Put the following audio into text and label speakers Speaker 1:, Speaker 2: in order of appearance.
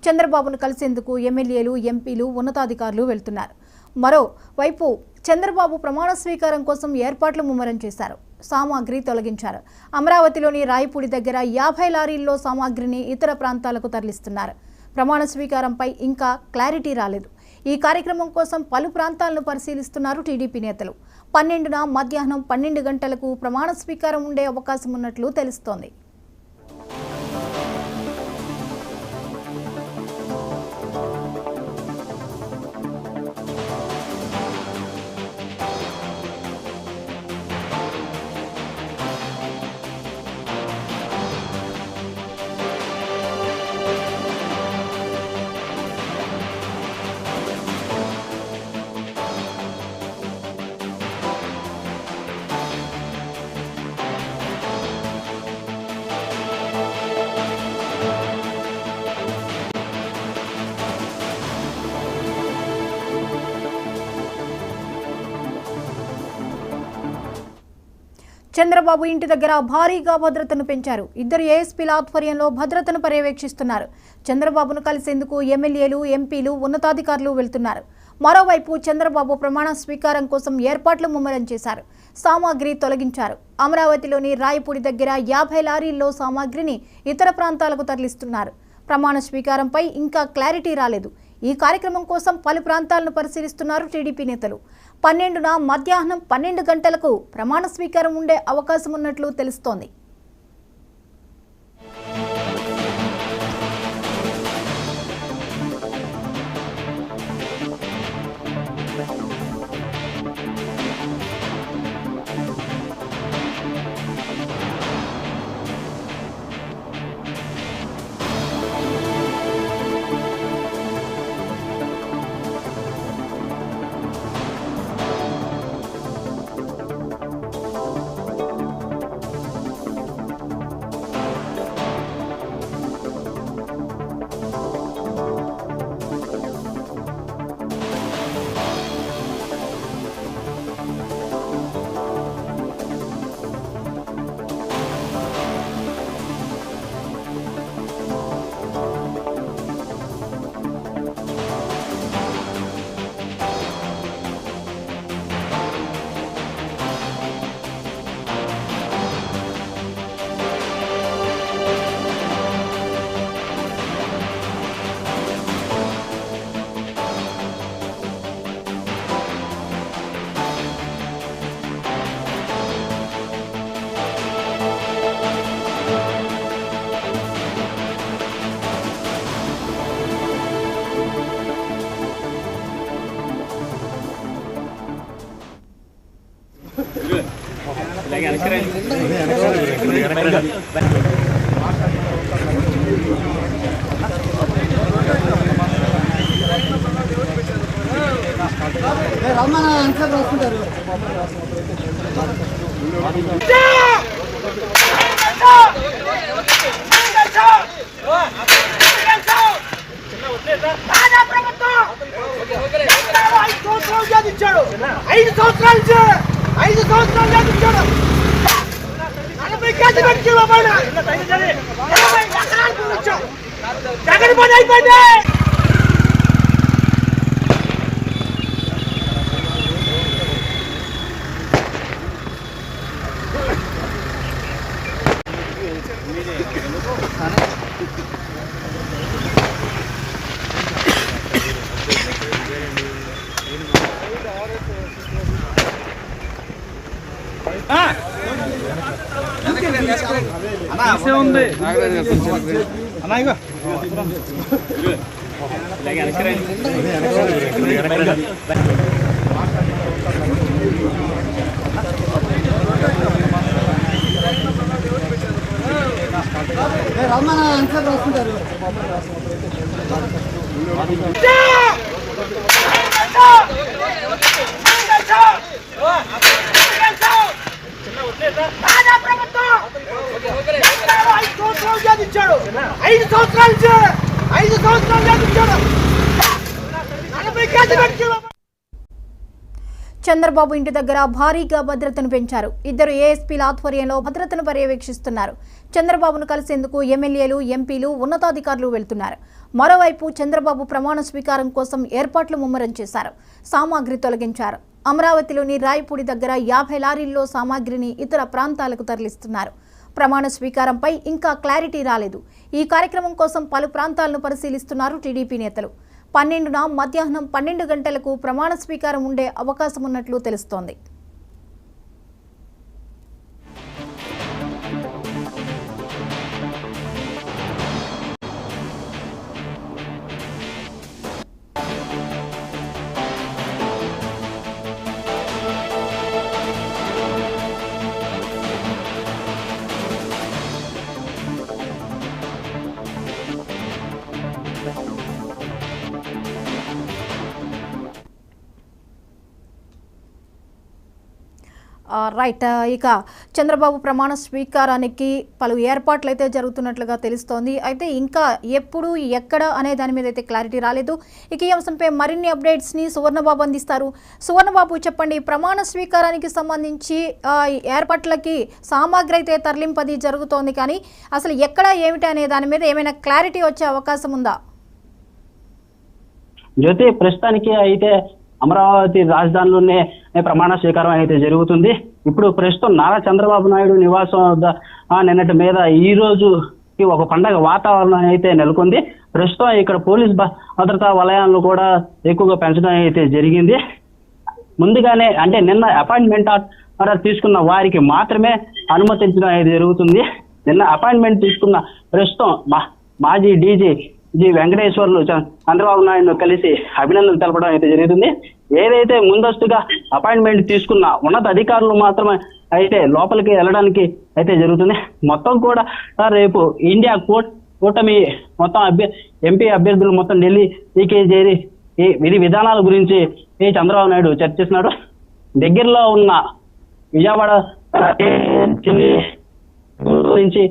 Speaker 1: చంద్రబాబును కలిసేందుకు ఎమ్మెల్యేలు ఎంపీలు ఉన్నతాధికారులు వెళ్తున్నారు. మరోవైపు చంద్రబాబు ప్రమాణ స్వీకారం కోసం ఏర్పాట్లు ముమ్మరం చేశారు. సామాగ్రి తొలగించారు. అమరావతిలోని రాయపూడి దగ్గర 50 లారీల్లో సామాగ్రిని ఇతర ప్రాంతాలకు తరలిస్తున్నారు. ప్రమాణ స్వీకారంపై ఇంకా క్లారిటీ రాలేదు. ఈ కార్యక్రమం కోసం పలు ప్రాంతాలను పరిశీలిస్తున్నారు టీడీపీ నేతలు. 12న మధ్యాహ్నం 12 గంటలకు ప్రమాణ స్వీకారం ఉండే అవకాశం ఉన్నట్లు తెలుస్తోంది. చంద్రబాబు ఇంటి దగ్గర భారీగా భద్రతను పెంచారు. 2 ఏఎస్పీల ఆధ్వర్యంలో భద్రతను పర్యవేక్షిస్తున్నారు. చంద్రబాబును కలిసేందుకు ఎమ్మెల్యేలు ఎంపీలు ఉన్నతాధికారులు వెళ్తున్నారు. మరోవైపు చంద్రబాబు ప్రమాణ స్వీకారం కోసం ఏర్పాట్లు ముమ్మరం చేశారు. సామాగ్రి తొలగించారు. అమరావతిలోని రాయపూడి దగ్గర 50 లారీల్లో సామాగ్రిని ఇతర ప్రాంతాలకు తరలిస్తున్నారు. ప్రమాణ స్వీకారంపై ఇంకా క్లారిటీ రాలేదు. ఈ కార్యక్రమం కోసం పలు ప్రాంతాలను పరిశీలిస్తున్నారు టీడీపీ నేతలు. 12న మధ్యాహ్నం 12 గంటలకు ప్రమాణ స్వీకారం ఉండే అవకాశం ఉన్నట్లు తెలుస్తోంది. చంద్రబాబు ఇంటి దగ్గర భారీగా భద్రతను పెంచారు. 2 ఏఎస్పీల ఆధ్వర్యంలో భద్రతను పర్యవేక్షిస్తున్నారు. చంద్రబాబును కలిసేందుకు ఎమ్మెల్యేలు, ఎంపీలు, ఉన్నతాధికారులు వెళ్తున్నారు. మరోవైపు చంద్రబాబు ప్రమాణ స్వీకారం కోసం ఏర్పాట్లు ముమ్మరం చేశారు. సామాగ్రి తొలగించారు. అమరావతిలోని రాయపూడి దగ్గర 50 లారీల్లో సామాగ్రిని ఇతర ప్రాంతాలకు తరలిస్తున్నారు. ప్రమాణ స్వీకారంపై ఇంకా క్లారిటీ రాలేదు. ఈ కార్యక్రమం కోసం పలు ప్రాంతాలను పరిశీలిస్తున్నారు టీడీపీ నేతలు. 12న మధ్యాహ్నం 12 గంటలకు ప్రమాణ స్వీకారం ఉండే అవకాశం ఉన్నట్లు తెలుస్తోంది. రైట్. ఇక చంద్రబాబు ప్రమాణ స్వీకారానికి పలు ఏర్పాట్లు అయితే జరుగుతున్నట్లుగా తెలుస్తోంది. అయితే ఇంకా ఎప్పుడు, ఎక్కడ అనే దాని మీద అయితే క్లారిటీ రాలేదు. ఇక ఈ అంశంపై మరిన్ని అప్డేట్స్ని సువర్ణబాబు అందిస్తారు. సువర్ణబాబు, చెప్పండి, ప్రమాణ స్వీకారానికి సంబంధించి ఏర్పాట్లకి సామాగ్రి అయితే తరలింపది జరుగుతోంది, కానీ అసలు ఎక్కడ ఏమిటి అనే దాని మీద ఏమైనా క్లారిటీ వచ్చే అవకాశం ఉందా?
Speaker 2: జ్యోతి, ప్రస్తుతానికి అయితే అమరావతి రాజధానిలోనే ప్రమాణ స్వీకారం అయితే జరుగుతుంది. ఇప్పుడు ప్రస్తుతం నారా చంద్రబాబు నాయుడు నివాసం వద్ద నిన్నటి మీద ఈ రోజు ఒక పండగ వాతావరణం అయితే నెలకొంది. ప్రస్తుతం ఇక్కడ పోలీస్ భద్రతా వలయాలను కూడా ఎక్కువగా పెంచడం అయితే జరిగింది. ముందుగానే అంటే నిన్న అపాయింట్మెంట్ ఆర్డర్ తీసుకున్న వారికి మాత్రమే అనుమతించడం అయితే జరుగుతుంది. నిన్న అపాయింట్మెంట్ తీసుకున్న ప్రస్తుతం మాజీ డీజీ వెంకటేశ్వర్లు చంద్రబాబు నాయుడును కలిసి అభినందనలు తెలపడం అయితే జరుగుతుంది. ఏదైతే ముందస్తుగా అపాయింట్మెంట్ తీసుకున్న ఉన్నత అధికారులు మాత్రమే అయితే లోపలికి వెళ్ళడానికి అయితే జరుగుతుంది. మొత్తం కూడా రేపు ఇండియా కూటమి మొత్తం ఎంపీ అభ్యర్థులు మొత్తం ఢిల్లీకి చేరి ఈ విధి విధానాల గురించి చంద్రబాబు నాయుడు చర్చిస్తున్నాడు. దగ్గరలో ఉన్న విజయవాడ గురించి